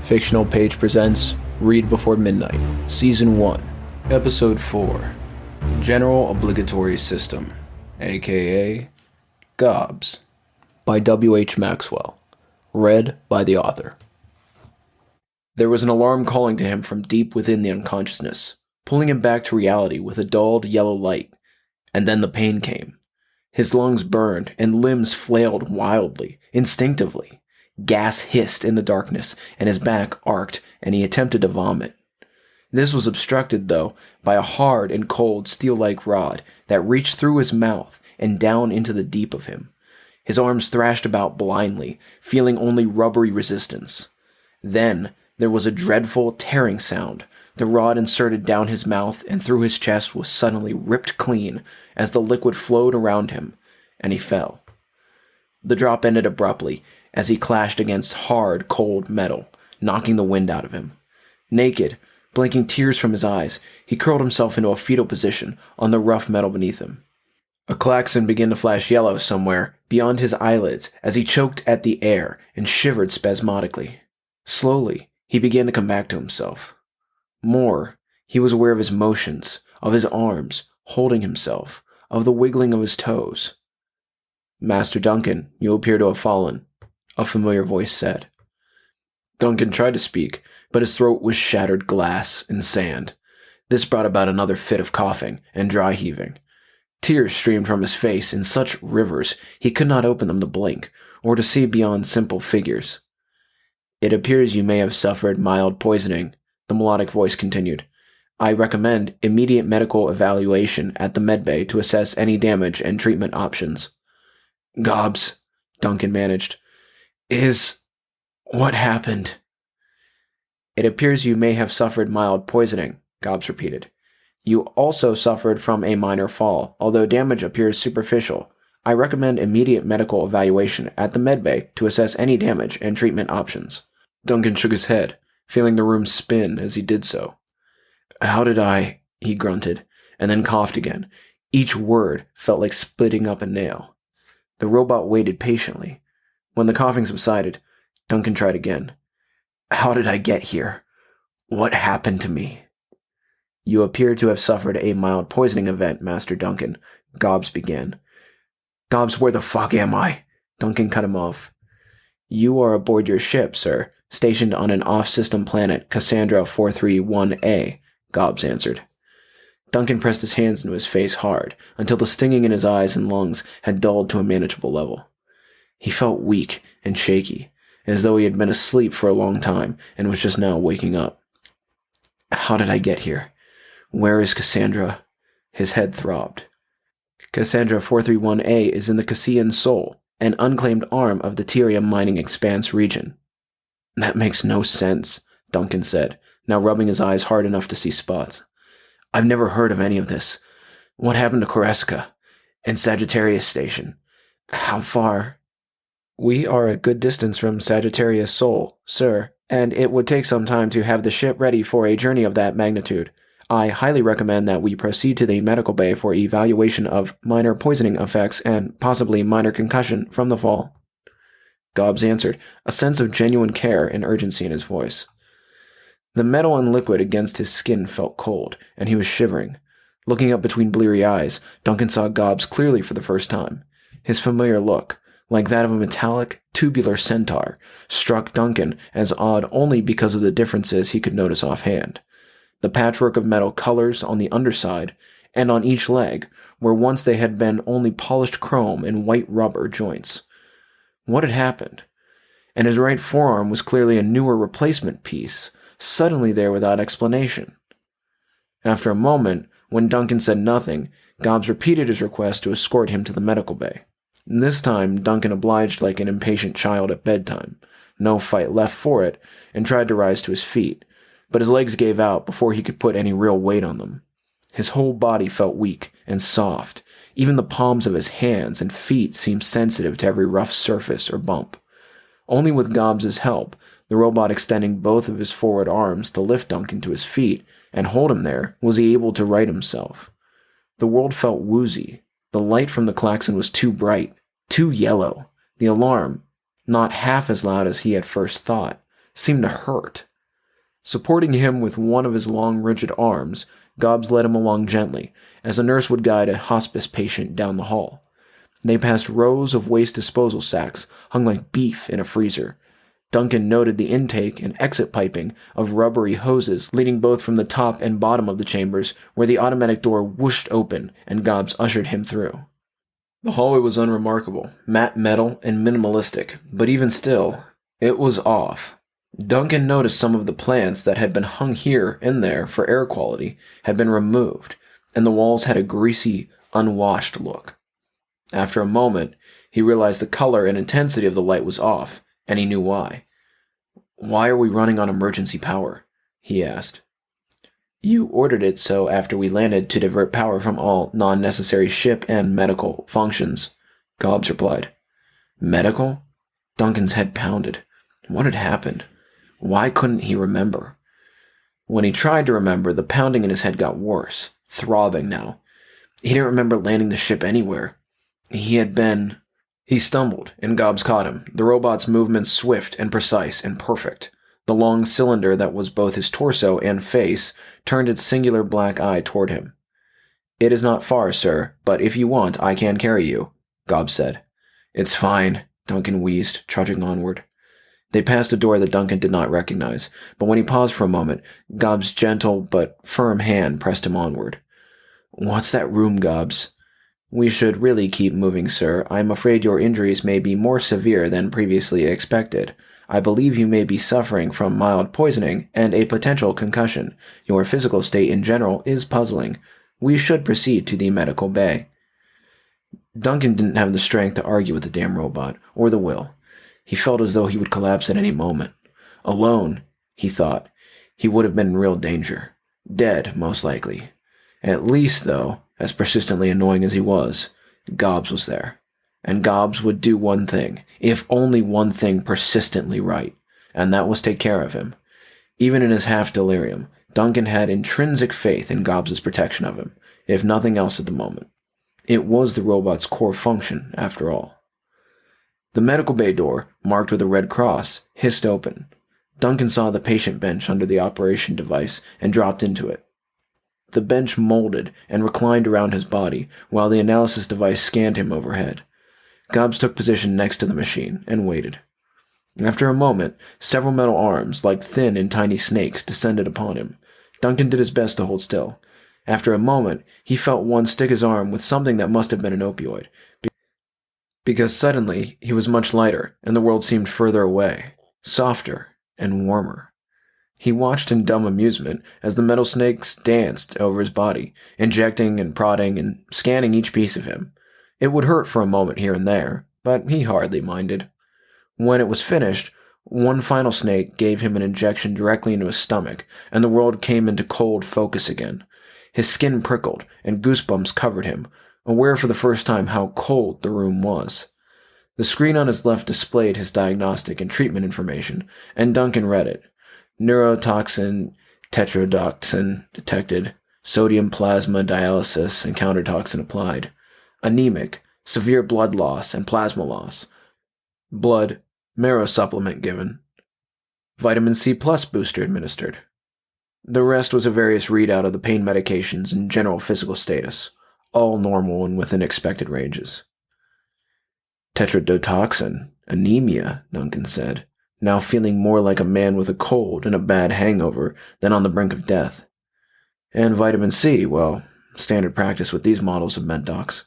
Fictional Page presents Read Before Midnight, Season 1, Episode 4, General Obligatory System, aka GOBS, by W.H. Maxwell, read by the author. There was an alarm calling to him from deep within the unconsciousness, pulling him back to reality with a dulled yellow light, and then the pain came. His lungs burned and limbs flailed wildly, instinctively. Gas hissed in the darkness, and his back arced, and he attempted to vomit. This was obstructed, though, by a hard and cold steel-like rod that reached through his mouth and down into the deep of him. His arms thrashed about blindly, feeling only rubbery resistance. Then there was a dreadful tearing sound. The rod inserted down his mouth and through his chest was suddenly ripped clean as the liquid flowed around him, and he fell. The drop ended abruptly as he clashed against hard, cold metal, knocking the wind out of him. Naked, blinking tears from his eyes, he curled himself into a fetal position on the rough metal beneath him. A klaxon began to flash yellow somewhere beyond his eyelids as he choked at the air and shivered spasmodically. Slowly, he began to come back to himself. More, he was aware of his motions, of his arms, holding himself, of the wiggling of his toes. "Master Duncan, you appear to have fallen," a familiar voice said. Duncan tried to speak, but his throat was shattered glass and sand. This brought about another fit of coughing and dry heaving. Tears streamed from his face in such rivers he could not open them to blink, or to see beyond simple figures. "It appears you may have suffered mild poisoning," the melodic voice continued. "I recommend immediate medical evaluation at the medbay to assess any damage and treatment options." "GOBS," Duncan managed. What happened?" "It appears you may have suffered mild poisoning," GOBS repeated. "You also suffered from a minor fall, although damage appears superficial. I recommend immediate medical evaluation at the medbay to assess any damage and treatment options." Duncan shook his head, feeling the room spin as he did so. "How did I—" he grunted, and then coughed again. Each word felt like splitting up a nail. The robot waited patiently. When the coughing subsided, Duncan tried again. "How did I get here? What happened to me?" "You appear to have suffered a mild poisoning event, Master Duncan," GOBS began. "GOBS, where the fuck am I?" Duncan cut him off. "You are aboard your ship, sir, stationed on an off-system planet, Cassandra 431A, GOBS answered. Duncan pressed his hands into his face hard, until the stinging in his eyes and lungs had dulled to a manageable level. He felt weak and shaky, as though he had been asleep for a long time and was just now waking up. "How did I get here? Where is Cassandra?" His head throbbed. "Cassandra 431A is in the Cassian Sol, an unclaimed arm of the Tyrium mining expanse region." "That makes no sense," Duncan said, now rubbing his eyes hard enough to see spots. "I've never heard of any of this. What happened to Koreska? And Sagittarius Station? How far?" "We are a good distance from Sagittarius Sol, sir, and it would take some time to have the ship ready for a journey of that magnitude. I highly recommend that we proceed to the medical bay for evaluation of minor poisoning effects and possibly minor concussion from the fall." GOBS answered, a sense of genuine care and urgency in his voice. The metal and liquid against his skin felt cold, and he was shivering. Looking up between bleary eyes, Duncan saw GOBS clearly for the first time. His familiar look, like that of a metallic, tubular centaur, struck Duncan as odd only because of the differences he could notice offhand. The patchwork of metal colors on the underside, and on each leg, where once they had been only polished chrome and white rubber joints. What had happened? And his right forearm was clearly a newer replacement piece, suddenly there without explanation. After a moment, when Duncan said nothing, GOBS repeated his request to escort him to the medical bay. This time, Duncan obliged like an impatient child at bedtime. No fight left for it, and tried to rise to his feet, but his legs gave out before he could put any real weight on them. His whole body felt weak and soft. Even the palms of his hands and feet seemed sensitive to every rough surface or bump. Only with GOBS's help, the robot extending both of his forward arms to lift Duncan to his feet and hold him there, was he able to right himself. The world felt woozy. The light from the klaxon was too bright, too yellow. The alarm, not half as loud as he had first thought, seemed to hurt. Supporting him with one of his long, rigid arms, GOBS led him along gently, as a nurse would guide a hospice patient down the hall. They passed rows of waste disposal sacks hung like beef in a freezer. Duncan noted the intake and exit piping of rubbery hoses leading both from the top and bottom of the chambers, where the automatic door whooshed open and GOBS ushered him through. The hallway was unremarkable, matte metal and minimalistic, but even still, it was off. Duncan noticed some of the plants that had been hung here and there for air quality had been removed, and the walls had a greasy, unwashed look. After a moment, he realized the color and intensity of the light was off, and he knew why. "Why are we running on emergency power?" he asked. "You ordered it so after we landed to divert power from all non-necessary ship and medical functions," GOBS replied. Medical? Duncan's head pounded. What had happened? Why couldn't he remember? When he tried to remember, the pounding in his head got worse, throbbing now. He didn't remember landing the ship anywhere. He stumbled, and GOBS caught him, the robot's movements swift and precise and perfect. The long cylinder that was both his torso and face turned its singular black eye toward him. "It is not far, sir, but if you want, I can carry you," GOBS said. "It's fine," Duncan wheezed, trudging onward. They passed a door that Duncan did not recognize, but when he paused for a moment, GOBS' gentle but firm hand pressed him onward. "What's that room, GOBS?" "We should really keep moving, sir. I am afraid your injuries may be more severe than previously expected. I believe you may be suffering from mild poisoning and a potential concussion. Your physical state in general is puzzling. We should proceed to the medical bay." Duncan didn't have the strength to argue with the damn robot, or the will. He felt as though he would collapse at any moment. Alone, he thought, he would have been in real danger. Dead, most likely. At least, though, as persistently annoying as he was, GOBS was there. And GOBS would do one thing, if only one thing persistently right, and that was take care of him. Even in his half-delirium, Duncan had intrinsic faith in GOBS' protection of him, if nothing else at the moment. It was the robot's core function, after all. The medical bay door, marked with a red cross, hissed open. Duncan saw the patient bench under the operation device and dropped into it. The bench molded and reclined around his body, while the analysis device scanned him overhead. GOBS took position next to the machine and waited. After a moment, several metal arms, like thin and tiny snakes, descended upon him. Duncan did his best to hold still. After a moment, he felt one stick his arm with something that must have been an opioid, because suddenly he was much lighter, and the world seemed further away, softer and warmer. He watched in dumb amusement as the metal snakes danced over his body, injecting and prodding and scanning each piece of him. It would hurt for a moment here and there, but he hardly minded. When it was finished, one final snake gave him an injection directly into his stomach, and the world came into cold focus again. His skin prickled, and goosebumps covered him, aware for the first time how cold the room was. The screen on his left displayed his diagnostic and treatment information, and Duncan read it. Neurotoxin tetrodotoxin detected. Sodium plasma dialysis and countertoxin applied. Anemic, severe blood loss and plasma loss. Blood, marrow supplement given. Vitamin C plus booster administered. The rest was a various readout of the pain medications and general physical status, all normal and within expected ranges. Tetrodotoxin, anemia, Duncan said, now feeling more like a man with a cold and a bad hangover than on the brink of death. And vitamin C, well, standard practice with these models of med docs,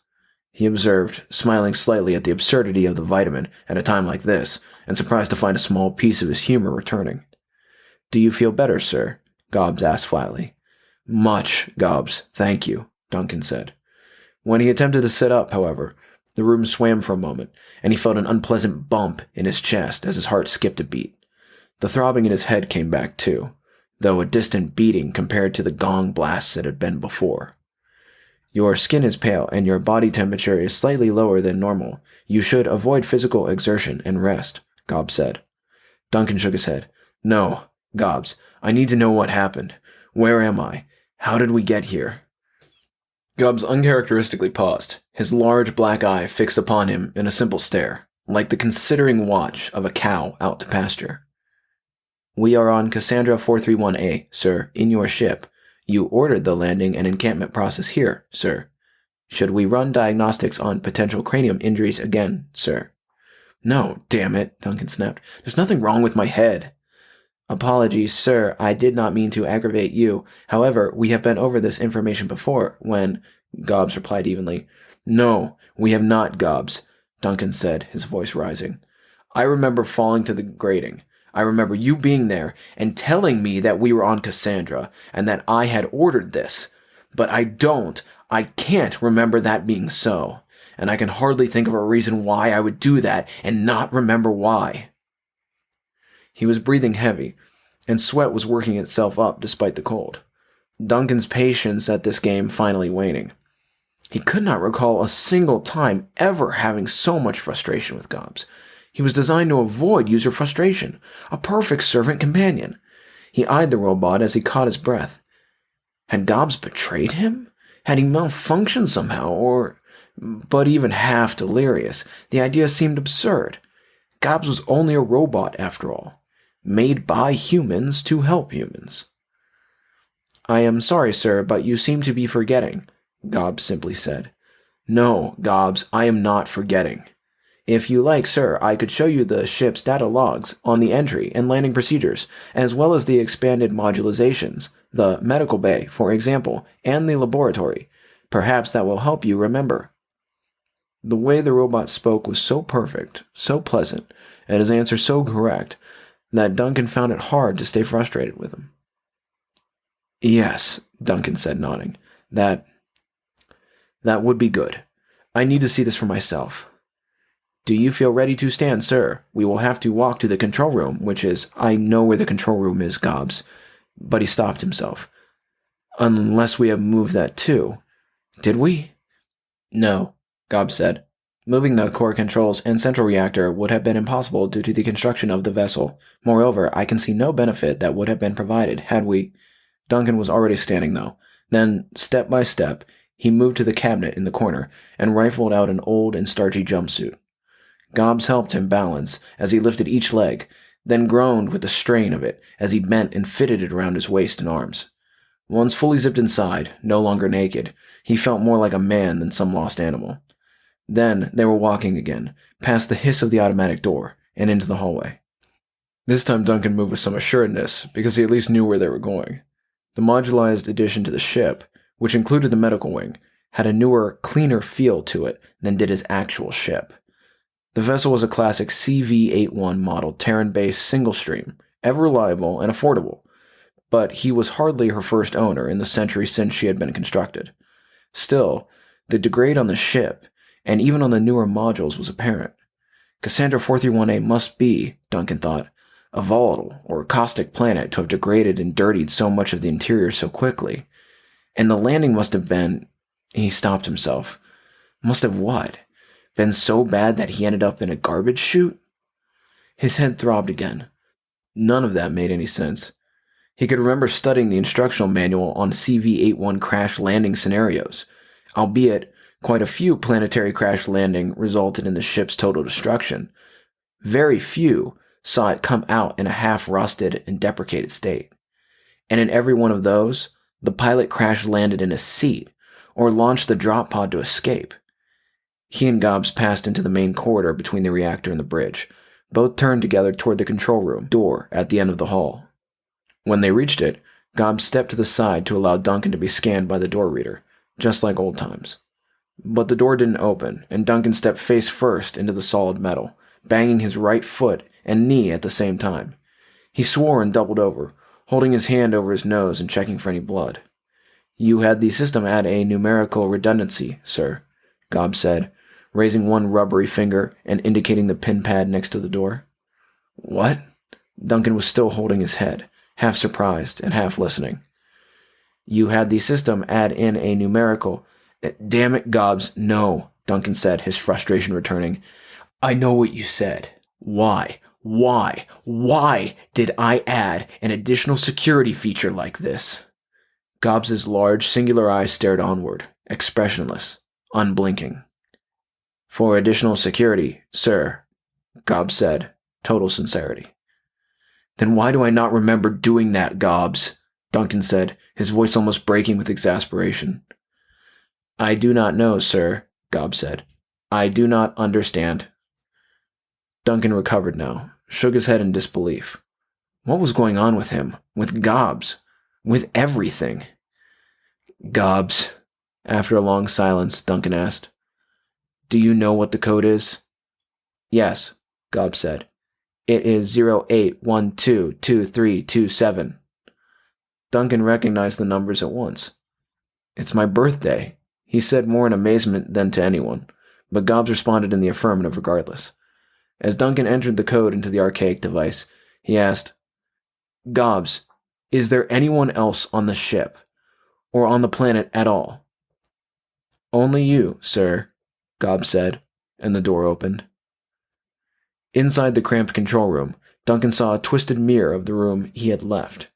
he observed, smiling slightly at the absurdity of the vitamin at a time like this, and surprised to find a small piece of his humor returning. "Do you feel better, sir?" GOBS asked flatly. "Much, GOBS, thank you," Duncan said. When he attempted to sit up, however, the room swam for a moment, and he felt an unpleasant bump in his chest as his heart skipped a beat. The throbbing in his head came back too, though a distant beating compared to the gong blasts it had been before. "Your skin is pale, and your body temperature is slightly lower than normal. You should avoid physical exertion and rest," GOBS said. Duncan shook his head. "No, GOBS, I need to know what happened. Where am I? How did we get here?" GOBS uncharacteristically paused, his large black eye fixed upon him in a simple stare, like the considering watch of a cow out to pasture. We are on Cassandra 431A, sir, in your ship. You ordered the landing and encampment process here, sir. Should we run diagnostics on potential cranium injuries again, sir? No, damn it, Duncan snapped. There's nothing wrong with my head. Apologies, sir. I did not mean to aggravate you. However, we have been over this information before when... GOBS replied evenly. No, we have not, GOBS, Duncan said, his voice rising. I remember falling to the grating. I remember you being there and telling me that we were on Cassandra and that I had ordered this. But I can't remember that being so. And I can hardly think of a reason why I would do that and not remember why. He was breathing heavy, and sweat was working itself up despite the cold. Duncan's patience at this game finally waning. He could not recall a single time ever having so much frustration with GOBS. He was designed to avoid user frustration, a perfect servant companion. He eyed the robot as he caught his breath. Had GOBS betrayed him? Had he malfunctioned somehow, but even half delirious, the idea seemed absurd. GOBS was only a robot, after all, made by humans to help humans. I am sorry, sir, but you seem to be forgetting, GOBS simply said. No, GOBS, I am not forgetting. If you like, sir, I could show you the ship's data logs on the entry and landing procedures, as well as the expanded modularizations, the medical bay, for example, and the laboratory. Perhaps that will help you remember. The way the robot spoke was so perfect, so pleasant, and his answer so correct, that Duncan found it hard to stay frustrated with him. Yes, Duncan said, nodding. That would be good. I need to see this for myself. Do you feel ready to stand, sir? We will have to walk to the control room, which is... I know where the control room is, GOBS. But he stopped himself. Unless we have moved that too. Did we? No, GOBS said. Moving the core controls and central reactor would have been impossible due to the construction of the vessel. Moreover, I can see no benefit that would have been provided had we... Duncan was already standing, though. Then, step by step, he moved to the cabinet in the corner and rifled out an old and starchy jumpsuit. GOBS helped him balance as he lifted each leg, then groaned with the strain of it as he bent and fitted it around his waist and arms. Once fully zipped inside, no longer naked, he felt more like a man than some lost animal. Then they were walking again, past the hiss of the automatic door, and into the hallway. This time Duncan moved with some assuredness, because he at least knew where they were going. The modularized addition to the ship, which included the medical wing, had a newer, cleaner feel to it than did his actual ship. The vessel was a classic CV-81 model Terran-based single-stream, ever reliable and affordable, but he was hardly her first owner in the century since she had been constructed. Still, the degrade on the ship, and even on the newer modules, was apparent. Cassandra 431A must be, Duncan thought, a volatile or caustic planet to have degraded and dirtied so much of the interior so quickly. And the landing must have been... He stopped himself. Must have what? Been so bad that he ended up in a garbage chute? His head throbbed again. None of that made any sense. He could remember studying the instructional manual on CV-81 crash landing scenarios, albeit quite a few planetary crash landing resulted in the ship's total destruction. Very few saw it come out in a half-rusted and deprecated state. And in every one of those, the pilot crash landed in a seat or launched the drop pod to escape. He and GOBS passed into the main corridor between the reactor and the bridge. Both turned together toward the control room door at the end of the hall. When they reached it, GOBS stepped to the side to allow Duncan to be scanned by the door reader, just like old times. But the door didn't open, and Duncan stepped face first into the solid metal, banging his right foot and knee at the same time. He swore and doubled over, holding his hand over his nose and checking for any blood. You had the system add a numerical redundancy, sir, GOBS said, raising one rubbery finger and indicating the pin pad next to the door. What? Duncan was still holding his head, half surprised and half listening. You had the system add in a numerical... Damn it, GOBS, no, Duncan said, his frustration returning. I know what you said. Why did I add an additional security feature like this? GOBS's large, singular eyes stared onward, expressionless, unblinking. For additional security, sir, GOBS said, total sincerity. Then why do I not remember doing that, GOBS? Duncan said, his voice almost breaking with exasperation. I do not know, sir, GOBS said. I do not understand. Duncan recovered now, shook his head in disbelief. What was going on with him? With GOBS? With everything? GOBS, after a long silence, Duncan asked. Do you know what the code is? Yes, GOBS said. It is 08122327. Duncan recognized the numbers at once. It's my birthday, he said more in amazement than to anyone, but GOBS responded in the affirmative regardless. As Duncan entered the code into the archaic device, he asked, GOBS, is there anyone else on the ship, or on the planet at all? Only you, sir, GOBS said, and the door opened. Inside the cramped control room, Duncan saw a twisted mirror of the room he had left.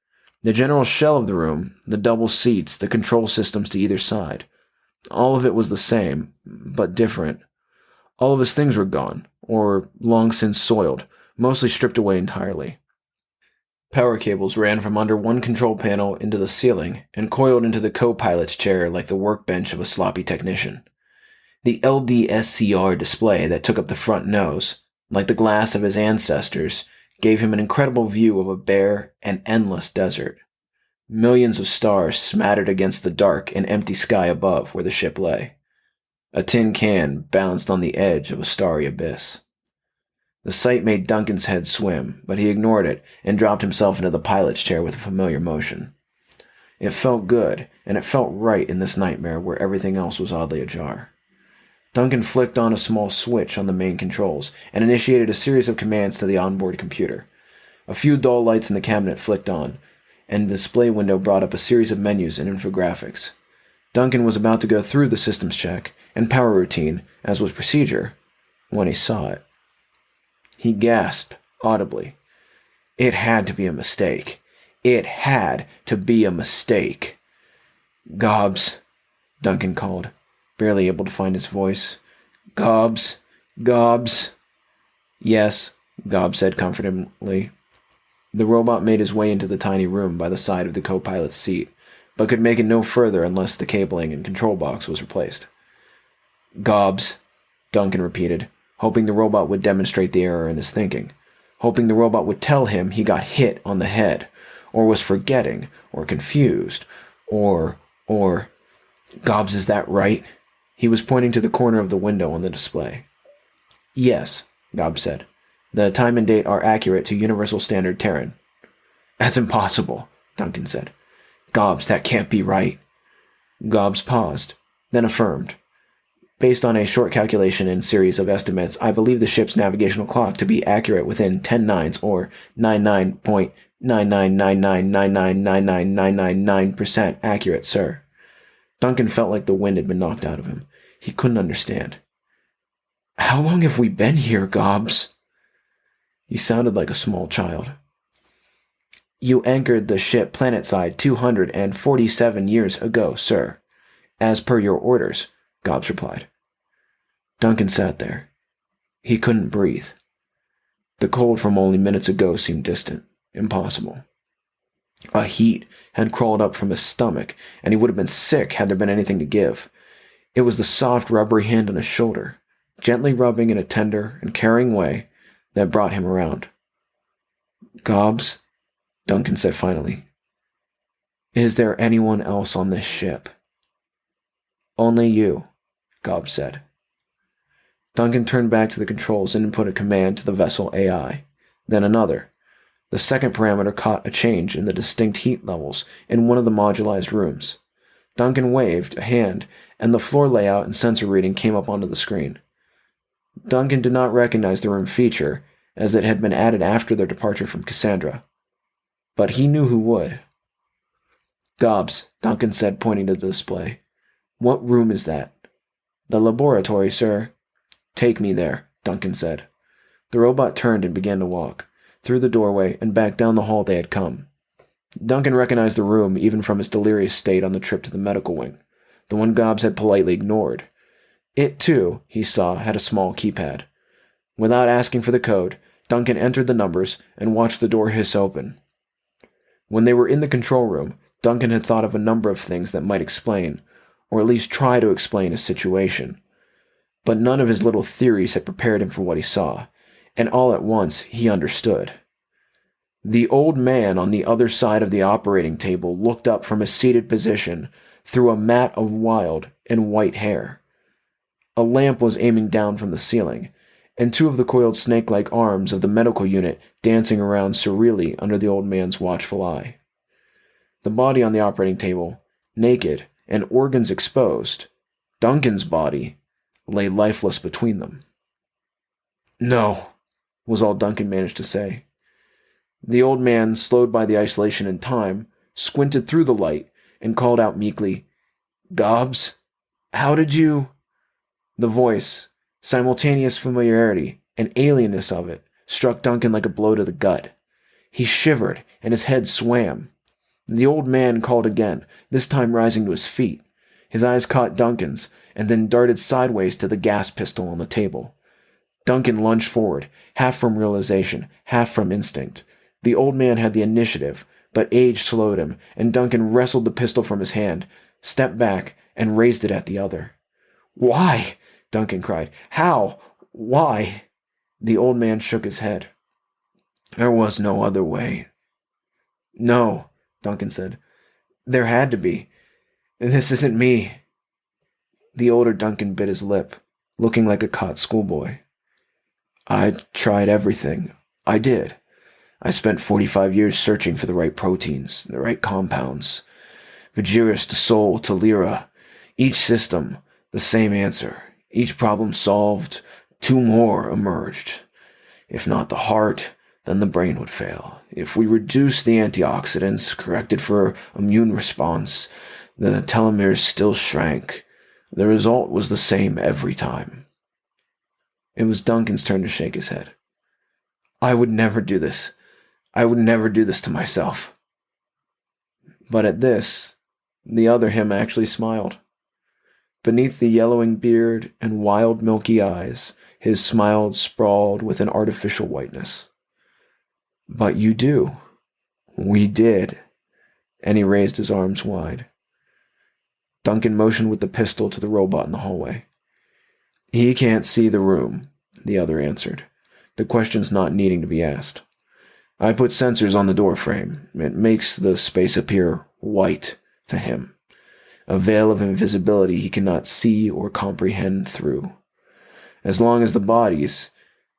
The general shell of the room, the double seats, the control systems to either side. All of it was the same, but different. All of his things were gone, or long since soiled, mostly stripped away entirely. Power cables ran from under one control panel into the ceiling and coiled into the co-pilot's chair like the workbench of a sloppy technician. The LDSCR display that took up the front nose, like the glass of his ancestors, gave him an incredible view of a bare and endless desert. Millions of stars smattered against the dark and empty sky above where the ship lay. A tin can bounced on the edge of a starry abyss. The sight made Duncan's head swim, but he ignored it and dropped himself into the pilot's chair with a familiar motion. It felt good, and it felt right in this nightmare where everything else was oddly ajar. Duncan flicked on a small switch on the main controls and initiated a series of commands to the onboard computer. A few dull lights in the cabinet flicked on, and the display window brought up a series of menus and infographics. Duncan was about to go through the systems check and power routine, as was procedure, when he saw it. He gasped audibly. It had to be a mistake. It had to be a mistake. GOBS, Duncan called, barely able to find his voice. GOBS, GOBS. Yes, GOBS said comfortably. The robot made his way into the tiny room by the side of the co-pilot's seat, but could make it no further unless the cabling and control box was replaced. GOBS, Duncan repeated, hoping the robot would demonstrate the error in his thinking, hoping the robot would tell him he got hit on the head, or was forgetting, or confused, or, GOBS, is that right? He was pointing to the corner of the window on the display. Yes, GOBS said. The time and date are accurate to Universal Standard Terran. That's impossible, Duncan said. GOBS, that can't be right. GOBS paused, then affirmed. Based on a short calculation and series of estimates, I believe the ship's navigational clock to be accurate within 10 nines, or 99.999999999% accurate, sir. Duncan felt like the wind had been knocked out of him. He couldn't understand. How long have we been here, GOBS? He sounded like a small child. You anchored the ship planetside 247 years ago, sir. As per your orders, GOBS replied. Duncan sat there. He couldn't breathe. The cold from only minutes ago seemed distant, impossible. A heat had crawled up from his stomach, and he would have been sick had there been anything to give. It was the soft, rubbery hand on his shoulder, gently rubbing in a tender and caring way, that brought him around. GOBS, Duncan said finally. Is there anyone else on this ship? Only you, GOBS said. Duncan turned back to the controls and input a command to the vessel AI, then another. The second parameter caught a change in the distinct heat levels in one of the modularized rooms. Duncan waved a hand, and the floor layout and sensor reading came up onto the screen. Duncan did not recognize the room feature, as it had been added after their departure from Cassandra. But he knew who would. GOBS, Duncan said, pointing to the display. What room is that? The laboratory, sir. Take me there, Duncan said. The robot turned and began to walk, through the doorway and back down the hall they had come. Duncan recognized the room even from his delirious state on the trip to the medical wing, the one GOBS had politely ignored. It, too, he saw, had a small keypad. Without asking for the code, Duncan entered the numbers and watched the door hiss open. When they were in the control room, Duncan had thought of a number of things that might explain, or at least try to explain his situation. But none of his little theories had prepared him for what he saw, and all at once he understood. The old man on the other side of the operating table looked up from his seated position through a mat of wild and white hair. A lamp was aiming down from the ceiling, and two of the coiled snake-like arms of the medical unit dancing around serenely under the old man's watchful eye. The body on the operating table, naked and organs exposed, Duncan's body, lay lifeless between them. "No," was all Duncan managed to say. The old man, slowed by the isolation and time, squinted through the light and called out meekly, "GOBS, how did you—" The voice, simultaneous familiarity and alienness of it, struck Duncan like a blow to the gut. He shivered and his head swam. The old man called again, this time rising to his feet. His eyes caught Duncan's and then darted sideways to the gas pistol on the table. Duncan lunged forward, half from realization, half from instinct. The old man had the initiative, but age slowed him, and Duncan wrestled the pistol from his hand, stepped back, and raised it at the other. "Why?" Duncan cried. "How? Why?" The old man shook his head. "There was no other way." "No," Duncan said. "There had to be. This isn't me." The older Duncan bit his lip, looking like a caught schoolboy. "I tried everything. I did. I spent 45 years searching for the right proteins, the right compounds. Vigirus to Sol to Lyra. Each system, the same answer. Each problem solved, two more emerged. If not the heart, then the brain would fail. If we reduced the antioxidants, corrected for immune response, the telomeres still shrank. The result was the same every time." It was Duncan's turn to shake his head. "I would never do this. I would never do this to myself." But at this, the other him actually smiled. Beneath the yellowing beard and wild milky eyes, his smile sprawled with an artificial whiteness. "But you do. We did." And he raised his arms wide. Duncan motioned with the pistol to the robot in the hallway. "He can't see the room," the other answered, the questions not needing to be asked. "I put sensors on the door frame. It makes the space appear white to him. A veil of invisibility he cannot see or comprehend through. As long as the bodies,"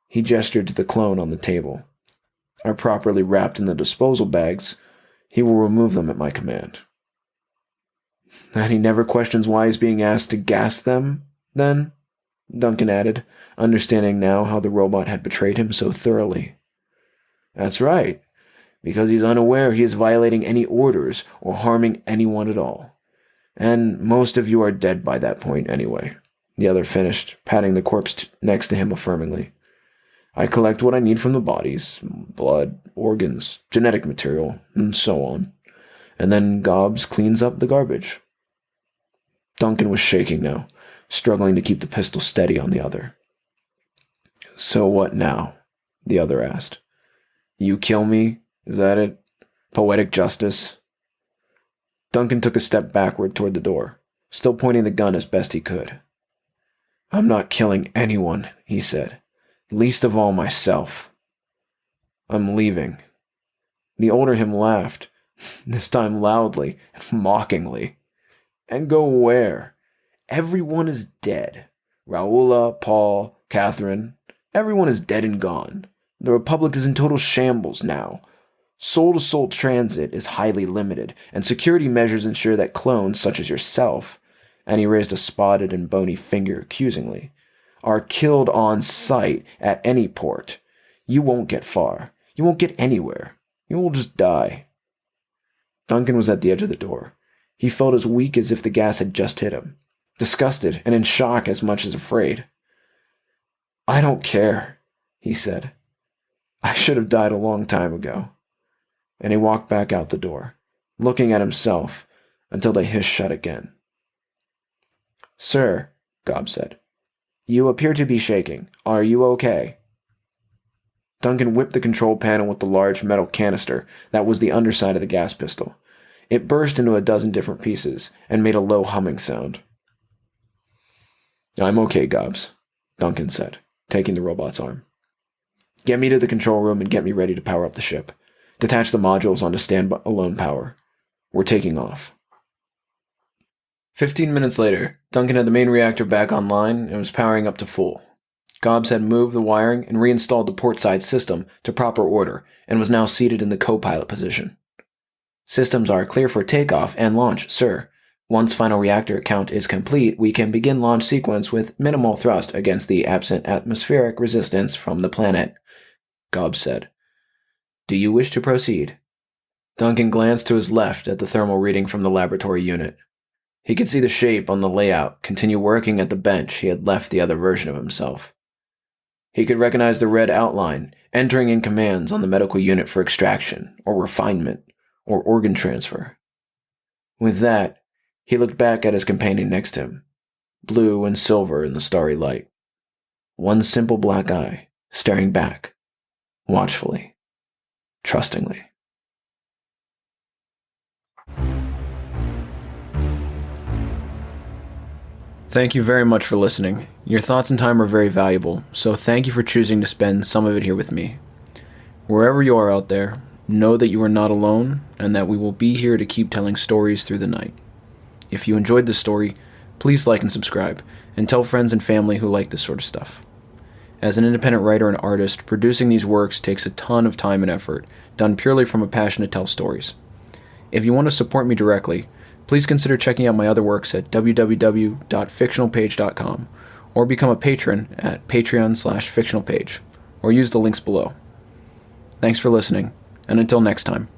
he gestured to the clone on the table, "are properly wrapped in the disposal bags, he will remove them at my command." "And he never questions why he's being asked to gas them, then?" Duncan added, understanding now how the robot had betrayed him so thoroughly. "That's right, because he's unaware he is violating any orders or harming anyone at all. And most of you are dead by that point anyway," the other finished, patting the corpse next to him affirmingly. "I collect what I need from the bodies, blood, organs, genetic material, and so on. And then GOBS cleans up the garbage." Duncan was shaking now, struggling to keep the pistol steady on the other. "So what now?" the other asked. "You kill me? Is that it? Poetic justice?" Duncan took a step backward toward the door, still pointing the gun as best he could. "I'm not killing anyone," he said. "Least of all myself. I'm leaving." The older him laughed, this time loudly and mockingly. "And go where? Everyone is dead. Raoula, Paul, Catherine. Everyone is dead and gone. The Republic is in total shambles now. Soul-to-soul transit is highly limited, and security measures ensure that clones such as yourself," and he raised a spotted and bony finger accusingly, "are killed on sight at any port. You won't get far. You won't get anywhere. You will just die." Duncan was at the edge of the door. He felt as weak as if the gas had just hit him, disgusted and in shock as much as afraid. "I don't care," he said. "I should have died a long time ago." And he walked back out the door, looking at himself until they hissed shut again. Duncan whipped the control panel with the large metal canister that was the underside of the gas pistol. It burst into a dozen different pieces and made a low humming sound. "I'm okay, GOBS," Duncan said, taking the robot's arm. "Get me to the control room and get me ready to power up the ship. Detach the modules onto stand-alone power. We're taking off." 15 minutes later, Duncan had the main reactor back online and was powering up to full. GOBS had moved the wiring and reinstalled the port-side system to proper order and was now seated in the co-pilot position. "Systems are clear for takeoff and launch, sir. Once final reactor count is complete, we can begin launch sequence with minimal thrust against the absent atmospheric resistance from the planet," GOBS said. "Do you wish to proceed?" Duncan glanced to his left at the thermal reading from the laboratory unit. He could see the shape on the layout continue working at the bench he had left the other version of himself. He could recognize the red outline, entering in commands on the medical unit for extraction, or refinement, or organ transfer. With that, he looked back at his companion next to him, blue and silver in the starry light. One simple black eye, staring back, watchfully, trustingly. Thank you very much for listening. Your thoughts and time are very valuable, so thank you for choosing to spend some of it here with me. Wherever you are out there, know that you are not alone, and that we will be here to keep telling stories through the night. If you enjoyed this story, please like and subscribe, and tell friends and family who like this sort of stuff. As an independent writer and artist, producing these works takes a ton of time and effort, done purely from a passion to tell stories. If you want to support me directly, please consider checking out my other works at www.fictionalpage.com, or become a patron at patreon.com/fictionalpage, or use the links below. Thanks for listening, and until next time.